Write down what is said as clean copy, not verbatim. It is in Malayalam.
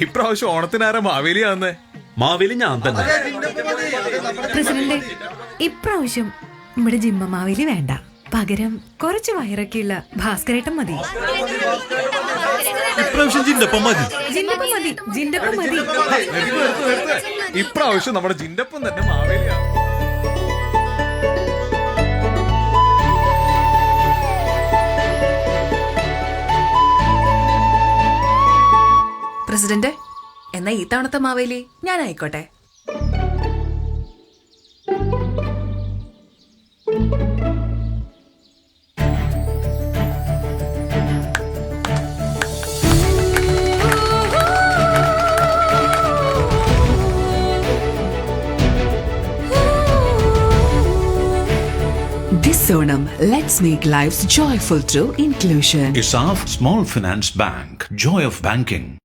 ഇപ്രാവശ്യം ഓണത്തിനാരാ മാവേലിയാന്നേ? മാവേലി ഞാൻ തന്നെ. പ്രസിഡന്റ്, ഇപ്രാവശ്യം നമ്മുടെ ജിമ്മ മാവേലി വേണ്ട, പകരം കുറച്ച് വയറൊക്കെയുള്ള ഭാസ്കരേട്ടൻ മതി. ഇപ്രാവശ്യം ജിന്റപ്പം മതി. ജിന്റപ്പം മതി. ഇപ്രാവശ്യം നമ്മുടെ ജിന്റപ്പം തന്നെ മാവേലിയാണ്. പ്രസിഡന്റ്, എന്നാ ഈ തവണത്തെ മാവേലി ഞാൻ ആയിക്കോട്ടെ. This Onam, let's make lives joyful through inclusion. ISAF Small Finance Bank, Joy of Banking.